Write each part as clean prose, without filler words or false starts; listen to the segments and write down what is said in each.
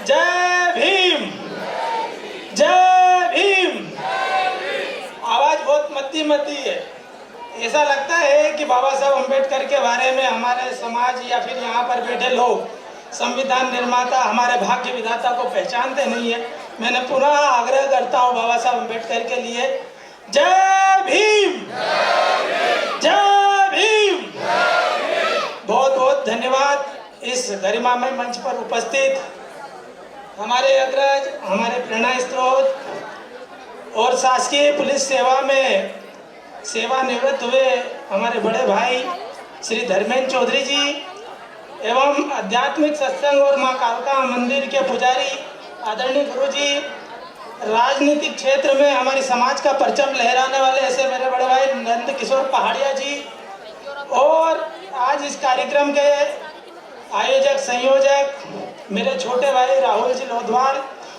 जय भीम, जय भीम। आवाज बहुत मती है। ऐसा लगता है कि बाबा साहब अम्बेडकर के बारे में हमारे समाज या फिर यहाँ पर बैठे लोग संविधान निर्माता हमारे भाग्य विधाता को पहचानते नहीं है। मैंने पुनः आग्रह करता हूँ बाबा साहब अम्बेडकर के लिए, जय भीम, जय भीम। बहुत बहुत धन्यवाद इस गरिमामय मंच पर उपस्थित हमारे अग्रज, हमारे प्रेरणा स्रोत और शासकीय पुलिस सेवा में सेवानिवृत्त हुए हमारे बड़े भाई श्री धर्मेंद्र चौधरी जी एवं आध्यात्मिक सत्संग और माँ कालका मंदिर के पुजारी आदरणीय गुरु जी, राजनीतिक क्षेत्र में हमारी समाज का परचम लहराने वाले ऐसे मेरे बड़े भाई नंद किशोर पहाड़िया जी, और आज इस कार्यक्रम के आयोजक संयोजक मेरे छोटे भाई राहुल जी लोधवाल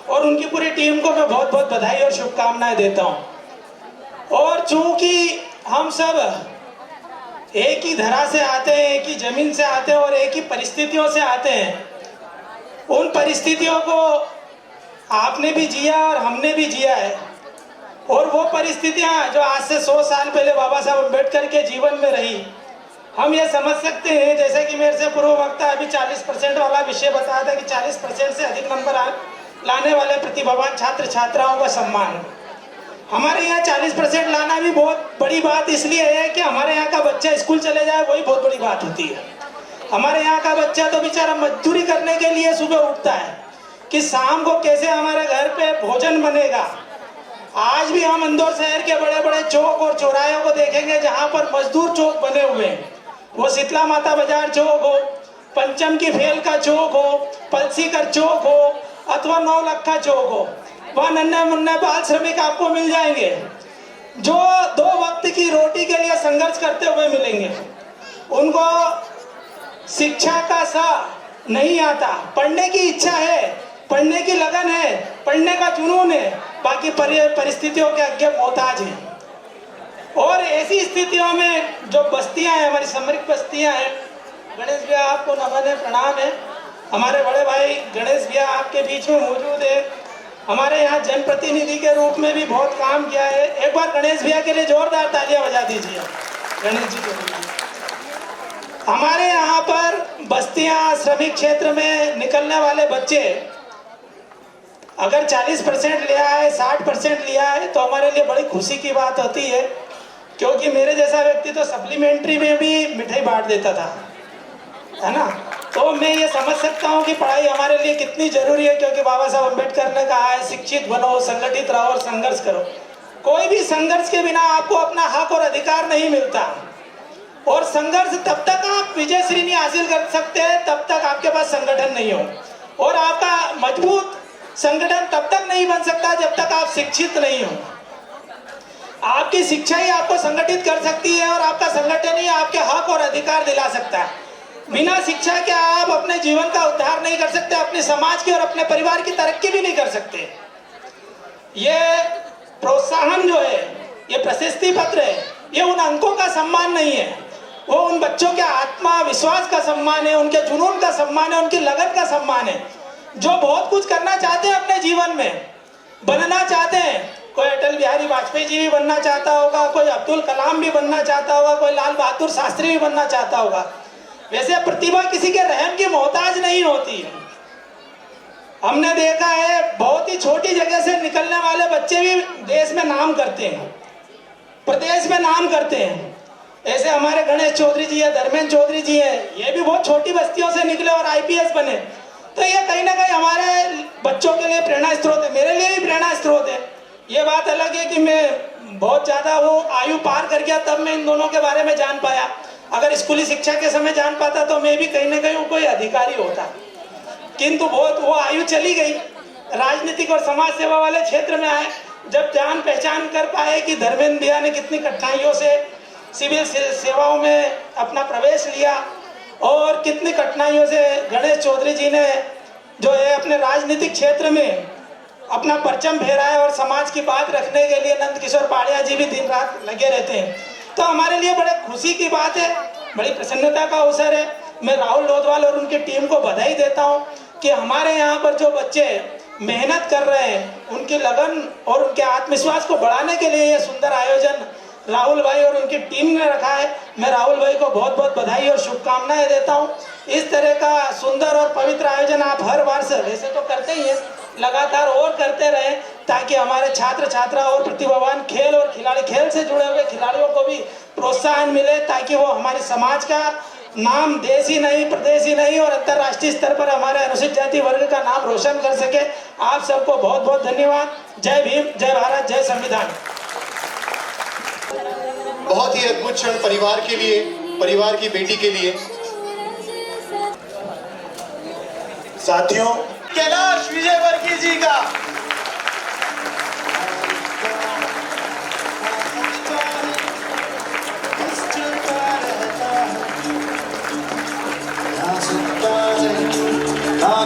और उनकी पूरी टीम को मैं बहुत बहुत बधाई और शुभकामनाएं देता हूं। और चूंकि हम सब एक ही धरा से आते हैं, एक ही जमीन से आते हैं और एक ही परिस्थितियों से आते हैं, उन परिस्थितियों को आपने भी जिया और हमने भी जिया है। और वो परिस्थितियां जो आज से 100 साल पहले बाबा साहब अम्बेडकर के जीवन में रही, हम ये समझ सकते हैं। जैसे कि मेरे से पूर्व वक्ता अभी 40% वाला विषय बताया था कि 40% से अधिक नंबर लाने वाले प्रतिभावान छात्र छात्राओं का सम्मान। हमारे यहाँ 40% लाना भी बहुत बड़ी बात इसलिए है कि हमारे यहाँ का बच्चा स्कूल चले जाए, वही बहुत बड़ी बात होती है। हमारे यहाँ का बच्चा तो बेचारा मजदूरी करने के लिए सुबह उठता है कि शाम को कैसे हमारे घर पे भोजन बनेगा। आज भी हम इंदौर शहर के बड़े बड़े चौक और चौराहों को देखेंगे जहाँ पर मजदूर चौक बने हुए हैं। वो शीतला माता बाजार चौक हो, पंचम की फेल का चौक हो, पलसीकर चौक हो अथवा नौलखा चौक हो, वहाँ नन्हे मुन्ने बाल श्रमिक आपको मिल जाएंगे जो 2 वक्त की रोटी के लिए संघर्ष करते हुए मिलेंगे। उनको शिक्षा का सा नहीं आता, पढ़ने की इच्छा है, पढ़ने की लगन है, पढ़ने का जुनून है, बाकी परिस्थितियों के आगे मोहताज है। और ऐसी स्थितियों में जो बस्तियां हैं, हमारी सामरिक बस्तियां हैं, गणेश भैया आपको नमन है, प्रणाम है। हमारे बड़े भाई गणेश भैया आपके बीच में मौजूद है। हमारे यहाँ जनप्रतिनिधि के रूप में भी बहुत काम किया है। एक बार गणेश भैया के लिए जोरदार तालियां बजा दीजिए गणेश जी के लिए। हमारे यहाँ पर बस्तियां, श्रमिक क्षेत्र में निकलने वाले बच्चे अगर 40% लिया है, 60% लिया है तो हमारे लिए बड़ी खुशी की बात होती है, क्योंकि मेरे जैसा व्यक्ति तो सप्लीमेंट्री में भी मिठाई बांट देता था, है ना। तो मैं ये समझ सकता हूँ कि पढ़ाई हमारे लिए कितनी जरूरी है, क्योंकि बाबा साहब अम्बेडकर ने कहा है शिक्षित बनो, संगठित रहो और संघर्ष करो। कोई भी संघर्ष के बिना आपको अपना हक और अधिकार नहीं मिलता। और संघर्ष तब तक आप विजय श्री नहीं हासिल कर सकते हैं तब तक आपके पास संगठन नहीं हो, और आपका मजबूत संगठन तब तक नहीं बन सकता जब तक आप शिक्षित नहीं हो। आपकी शिक्षा ही आपको संगठित कर सकती है और आपका संगठन ही आपके हक और अधिकार दिला सकता है। बिना शिक्षा के आप अपने जीवन का उद्धार नहीं कर सकते, अपने समाज की और अपने परिवार की तरक्की भी नहीं कर सकते। ये प्रोत्साहन जो है, ये प्रशस्ति पत्र है, ये उन अंकों का सम्मान नहीं है, वो उन बच्चों के आत्मविश्वास का सम्मान है, उनके जुनून का सम्मान है, उनकी लगन का सम्मान है, जो बहुत कुछ करना चाहते हैं अपने जीवन में, बनना चाहते हैं। कोई अटल बिहारी वाजपेयी जी भी बनना चाहता होगा, कोई अब्दुल कलाम भी बनना चाहता होगा, कोई लाल बहादुर शास्त्री भी बनना चाहता होगा। वैसे प्रतिभा किसी के रहम की मोहताज नहीं होती। हमने देखा है बहुत ही छोटी जगह से निकलने वाले बच्चे भी देश में नाम करते हैं, प्रदेश में नाम करते हैं। ऐसे हमारे गणेश चौधरी जी है, धर्मेंद्र चौधरी जी है, ये भी बहुत छोटी बस्तियों से निकले और IPS बने। तो ये कहीं ना कहीं हमारे बच्चों के लिए प्रेरणा स्रोत है, मेरे लिए भी प्रेरणा स्रोत है। ये बात अलग है कि मैं बहुत ज़्यादा वो आयु पार कर गया, तब मैं इन दोनों के बारे में जान पाया। अगर स्कूली शिक्षा के समय जान पाता तो मैं भी कहीं ना कहीं कोई अधिकारी होता, किंतु बहुत वो आयु चली गई। राजनीतिक और समाज सेवा वाले क्षेत्र में आए, जब जान पहचान कर पाए कि धर्मेंद्र भैया ने कितनी कठिनाइयों से सिविल सेवाओं में अपना प्रवेश लिया और कितनी कठिनाइयों से गणेश चौधरी जी ने जो है अपने राजनीतिक क्षेत्र में अपना परचम फहराया और समाज की बात रखने के लिए नंद किशोर पहाड़िया जी भी दिन रात लगे रहते हैं। तो हमारे लिए बड़े खुशी की बात है, बड़ी प्रसन्नता का अवसर है। मैं राहुल लोधवाल और उनकी टीम को बधाई देता हूं कि हमारे यहाँ पर जो बच्चे मेहनत कर रहे हैं, उनकी लगन और उनके आत्मविश्वास को बढ़ाने के लिए ये सुंदर आयोजन राहुल भाई और उनकी टीम ने रखा है। मैं राहुल भाई को बहुत बहुत बधाई और शुभकामनाएं देता हूँ। इस तरह का सुंदर और पवित्र आयोजन आप हर वर्ष वैसे तो करते ही हैं, लगातार और करते रहें, ताकि हमारे छात्र छात्रा और प्रतिभावान खेल और खिलाड़ी, खेल से जुड़े हुए खिलाड़ियों को भी प्रोत्साहन मिले, ताकि वो हमारे समाज का नाम देश ही नहीं, प्रदेश ही नहीं और अंतर्राष्ट्रीय स्तर पर हमारे अनुसूचित जाति वर्ग का नाम रोशन कर सके। आप सबको बहुत बहुत धन्यवाद। जय भीम, जय भारत, जय संविधान। बहुत ही अद्भुत क्षण परिवार के लिए, परिवार की बेटी के लिए। साथियों, कैलाश विजयवर्गीय जी का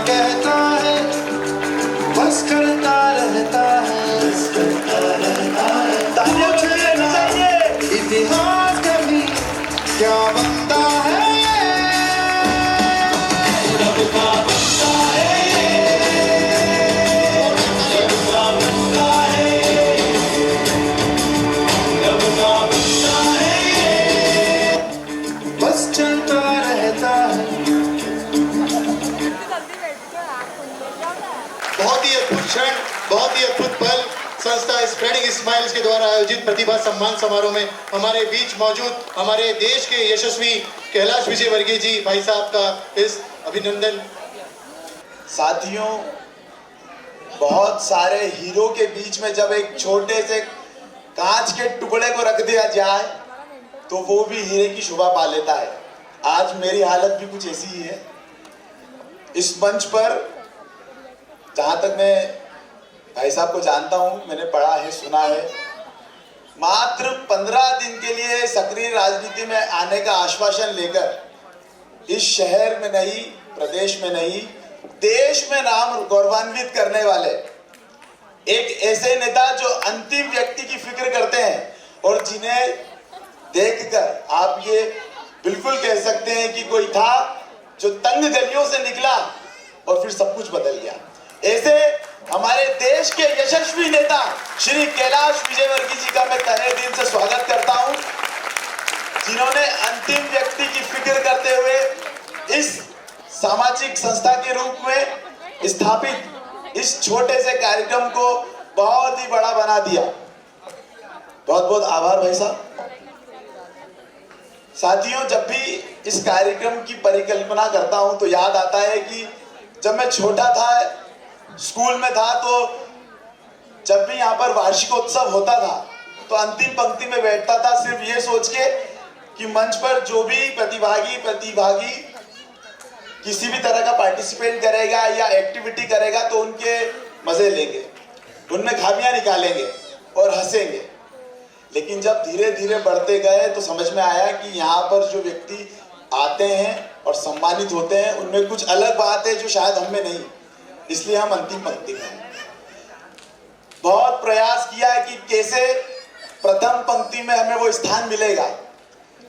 कहता है, बस करता रहता है, इतिहास कभी क्या बनता है, बस चलता रहता है। बहुत ही अद्भुत क्षण, बहुत ही अद्भुत पल संस्था स्प्रेडिंग स्माइल्स के द्वारा आयोजित प्रतिभा सम्मान समारोह में हमारे बीच मौजूद हमारे देश के यशस्वी कैलाश विजयवर्गीय जी भाई साहब का इस अभिनंदन। साथियों, बहुत सारे हीरो के बीच में जब एक छोटे से कांच के टुकड़े को रख दिया जाए तो वो भी हीरे की शोभा पा लेता है। आज मेरी हालत भी कुछ ऐसी ही है। इस मंच पर जहां तक मैं भाई साहब को जानता हूं, मैंने पढ़ा है, सुना है, मात्र 15 दिन के लिए सक्रिय राजनीति में आने का आश्वासन लेकर इस शहर में नहीं, प्रदेश में नहीं, देश में नाम गौरवान्वित करने वाले एक ऐसे नेता जो अंतिम व्यक्ति की फिक्र करते हैं और जिन्हें देखकर आप ये बिल्कुल कह सकते हैं कि कोई था जो तंग गलियों से निकला और फिर सब कुछ बदल गया। ऐसे हमारे देश के यशस्वी नेता श्री कैलाश विजयवर्गीय जी का मैं तहे दिल से स्वागत करता हूं, जिन्होंने अंतिम व्यक्ति की फिक्र करते हुए इस सामाजिक संस्था के रूप में स्थापित इस छोटे से कार्यक्रम को बहुत ही बड़ा बना दिया। बहुत बहुत आभार भाई साहब। साथियों, जब भी इस कार्यक्रम की परिकल्पना करता हूं तो याद आता है कि जब मैं छोटा था, स्कूल में था, तो जब भी यहाँ पर वार्षिकोत्सव होता था तो अंतिम पंक्ति में बैठता था सिर्फ ये सोच के कि मंच पर जो भी प्रतिभागी किसी भी तरह का पार्टिसिपेट करेगा या एक्टिविटी करेगा तो उनके मजे लेंगे, उनमें खामियां निकालेंगे और हंसेंगे। लेकिन जब धीरे धीरे बढ़ते गए तो समझ में आया कि यहाँ पर जो व्यक्ति आते हैं और सम्मानित होते हैं उनमें कुछ अलग बात है जो शायद हम में नहीं, इसलिए हम अंतिम पंक्ति में हैं। बहुत प्रयास किया है कि कैसे प्रथम पंक्ति में हमें वो स्थान मिलेगा,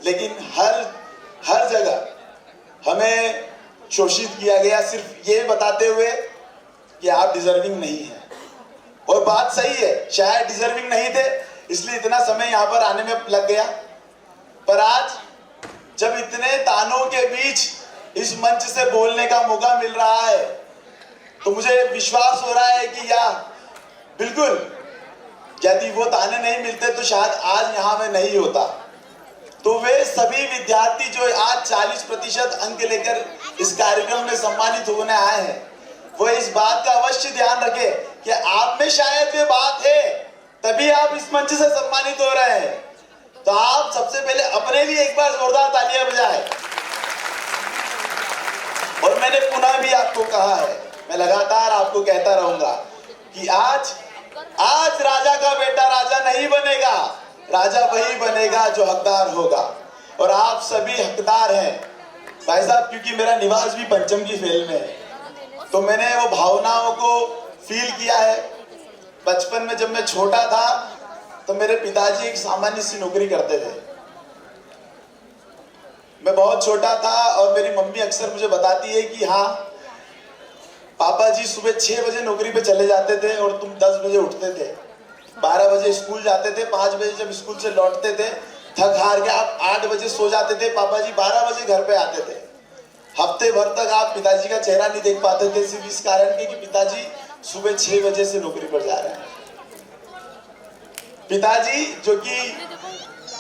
लेकिन हर जगह हमें शोषित किया गया सिर्फ ये बताते हुए कि आप डिजर्विंग नहीं हैं। और बात सही है, शायद डिजर्विंग नहीं थे इसलिए इतना समय यहाँ पर आने में लग गया, पर आज जब इतने तानों के बीच इस मंच से बोलने का मौका मिल रहा है तो मुझे विश्वास हो रहा है कि बिल्कुल यदि वो ताने नहीं मिलते तो शायद आज यहाँ में नहीं होता। तो वे सभी विद्यार्थी जो आज 40% अंक लेकर इस कार्यक्रम में सम्मानित होने आए हैं, वो इस बात का अवश्य ध्यान रखें कि आप में शायद ये बात है तभी आप इस मंच से सम्मानित हो रहे हैं। तो आप सबसे पहले अपने लिए एक बार जोरदार तालियां बजाएं। और मैंने पुनः भी आपको कहा है, मैं लगातार आपको कहता रहूंगा कि आज राजा का बेटा राजा नहीं बनेगा, राजा वही बनेगा जो हकदार होगा। और आप सभी हकदार हैं भाई साहब, क्योंकि मेरा निवास भी पंचम की फेल में है तो मैंने वो भावनाओं को फील किया है। बचपन में जब मैं छोटा था तो मेरे पिताजी एक सामान्य सी नौकरी करते थे। मैं बहुत छोटा था और मेरी मम्मी अक्सर मुझे बताती है कि हाँ, पापा जी सुबह 6 बजे नौकरी पे चले जाते थे और तुम 10 बजे उठते थे, 12 बजे स्कूल जाते थे, 5 बजे जब स्कूल से लौटते थे थक हार के आप 8 बजे सो जाते थे, पापा जी 12 बजे घर पे आते थे। हफ्ते भर तक आप पिताजी का चेहरा नहीं देख पाते थे, सिर्फ इस कारण के कि पिताजी सुबह 6 बजे से नौकरी पर जा रहे हैं। पिताजी जो कि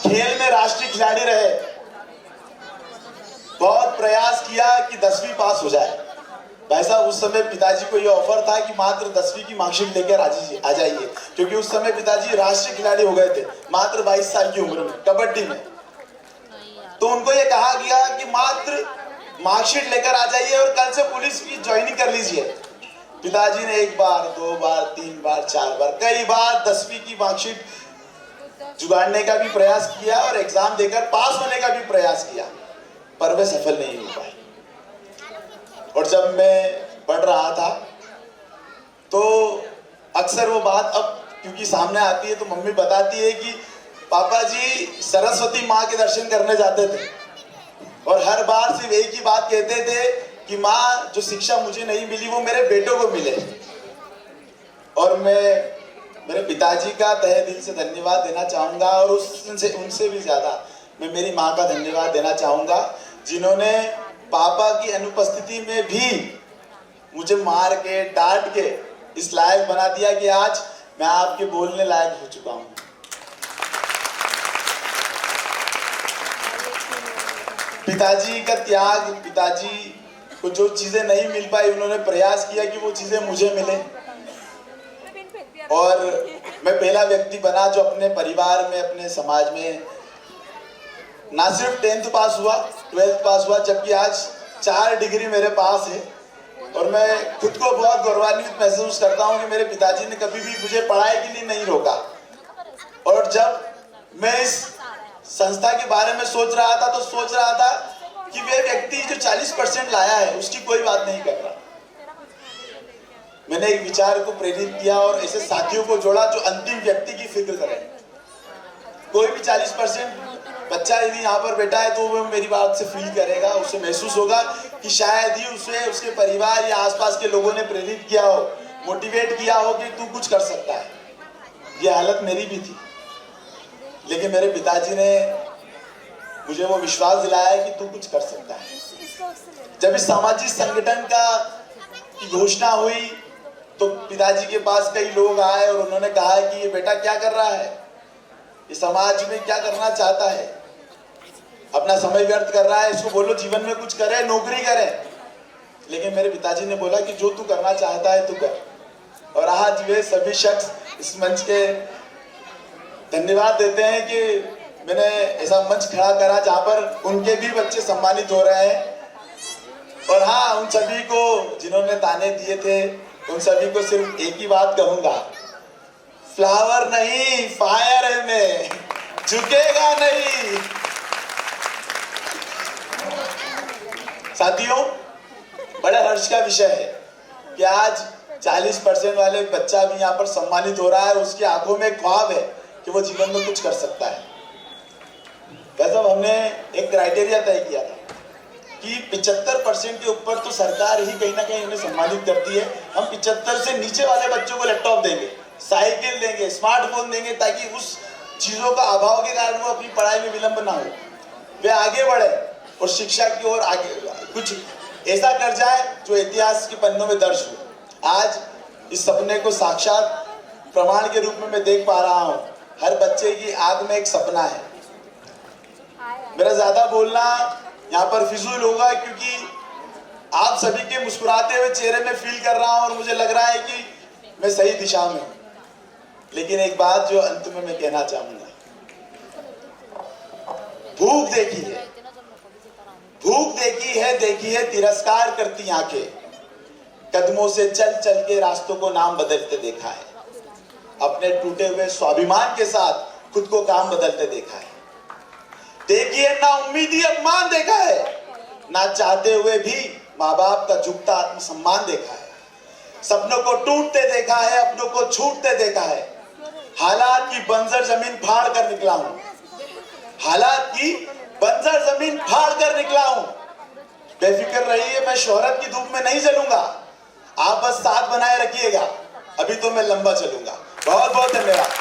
खेल में राष्ट्रीय खिलाड़ी रहे, बहुत प्रयास किया कि 10वीं पास हो जाए। भाई साहब उस समय पिताजी को ये ऑफर था कि मात्र 10वीं की मार्कशीट लेकर आ जाइए, क्योंकि उस समय पिताजी राष्ट्रीय खिलाड़ी हो गए थे मात्र 22 साल की उम्र में कबड्डी में। तो उनको ये कहा गया कि मात्र मार्कशीट लेकर आ जाइए और कल से पुलिस की ज्वाइनिंग कर लीजिए। पिताजी ने 1 बार 2 बार 3 बार 4 बार कई बार 10वीं की मार्कशीट जुगाड़ने का भी प्रयास किया और एग्जाम देकर पास होने का भी प्रयास किया, पर वे सफल नहीं हो पाए। और जब मैं पढ़ रहा था तो अक्सर वो बात अब क्योंकि सामने आती है तो मम्मी बताती है कि पापा जी सरस्वती माँ के दर्शन करने जाते थे और हर बार सिर्फ एक ही बात कहते थे कि माँ जो शिक्षा मुझे नहीं मिली वो मेरे बेटों को मिले। और मैं मेरे पिताजी का तहे दिल से धन्यवाद देना चाहूँगा और उनसे भी ज़्यादा मैं मेरी माँ का धन्यवाद देना चाहूँगा, जिन्होंने पापा की अनुपस्थिति में भी मुझे मार के डांट के इस लायक बना दिया कि आज मैं आपके बोलने लायक हो चुका हूँ। पिताजी का त्याग, पिताजी को जो चीजें नहीं मिल पाई उन्होंने प्रयास किया कि वो चीजें मुझे मिले। और मैं पहला व्यक्ति बना जो अपने परिवार में अपने समाज में ना सिर्फ 10th पास हुआ 12th पास हुआ, जबकि आज 4 डिग्री मेरे पास है। और मैं खुद को बहुत गौरवान्वित महसूस करता हूँ कि मेरे पिताजी ने कभी भी मुझे पढ़ाई के लिए नहीं रोका। और जब मैं इस संस्था के बारे में सोच रहा था तो सोच रहा था कि वे व्यक्ति जो 40% लाया है उसकी कोई बात नहीं कर रहा। मैंने एक विचार को प्रेरित किया और ऐसे साथियों को जोड़ा जो अंतिम व्यक्ति की फिक्र करें। कोई भी 40% बच्चा यदि यहाँ पर बैठा है तो वो मेरी बात से फील करेगा, उसे महसूस होगा कि शायद ही उसे उसके परिवार या आसपास के लोगों ने प्रेरित किया हो, मोटिवेट किया हो कि तू कुछ कर सकता है। ये हालत मेरी भी थी, लेकिन मेरे पिताजी ने मुझे वो विश्वास दिलाया कि तू कुछ कर सकता है। जब इस सामाजिक संगठन की घोषणा हुई तो पिताजी के पास कई लोग आए और उन्होंने कहा कि ये बेटा क्या कर रहा है, ये समाज में क्या करना चाहता है, अपना समय व्यर्थ कर रहा है, इसको बोलो जीवन में कुछ करे, नौकरी करे। लेकिन मेरे पिताजी ने बोला कि जो तू करना चाहता है तू कर। और आज वे सभी शख्स इस मंच के धन्यवाद देते हैं कि मैंने ऐसा मंच खड़ा करा जहां पर उनके भी बच्चे सम्मानित हो रहे हैं। और हाँ, उन सभी को जिन्होंने ताने दिए थे उन सभी को सिर्फ एक ही बात कहूंगा, फ्लावर नहीं फायर है मैं, झुकेगा नहीं। साथियों, बड़े हर्ष का विषय है कि आज 40% वाले बच्चा भी यहाँ पर सम्मानित हो रहा है। उसकी आंखों में ख्वाब है कि वो जीवन में कुछ कर सकता है। वैसे हमने एक क्राइटेरिया तय किया था कि 75% के ऊपर तो सरकार ही कहीं ना कहीं उन्हें सम्मानित करती है। हम 75 से नीचे वाले बच्चों को लैपटॉप देंगे, साइकिल देंगे, स्मार्टफोन देंगे, ताकि उस चीज़ों का अभाव के कारण वो अपनी पढ़ाई में विलंब ना हो, वे आगे बढ़े और शिक्षा की ओर आगे कुछ ऐसा कर जाए जो इतिहास के पन्नों में दर्ज हो। आज इस सपने को साक्षात प्रमाण के रूप में मैं देख पा रहा हूँ। हर बच्चे की आंख में एक सपना है। मेरा ज्यादा बोलना यहाँ पर फिजूल होगा, क्योंकि आप सभी के मुस्कुराते हुए चेहरे में फील कर रहा हूँ और मुझे लग रहा है कि मैं सही दिशा में हूँ। लेकिन एक बात जो अंत में मैं कहना चाहूंगा, भूख देखी है तिरस्कार करती आंखें, कदमों से चल चल के रास्तों को नाम बदलते देखा है, अपने टूटे हुए स्वाभिमान के साथ खुद को काम बदलते देखा है। देखिए, ना उम्मीदी अपमान देखा है, ना चाहते हुए भी माँ बाप का झुकता आत्मसम्मान देखा है। सपनों को टूटते देखा है, अपनों को छूटते देखा है। हालात की बंजर जमीन फाड़ कर निकला हूं, हालात की बंजर जमीन फाड़ कर निकला हूं। बेफिक्र रहिए, मैं शोहरत की धूप में नहीं जलूंगा। आप बस साथ बनाए रखिएगा, अभी तो मैं लंबा चलूंगा। बहुत बहुत धन्यवाद।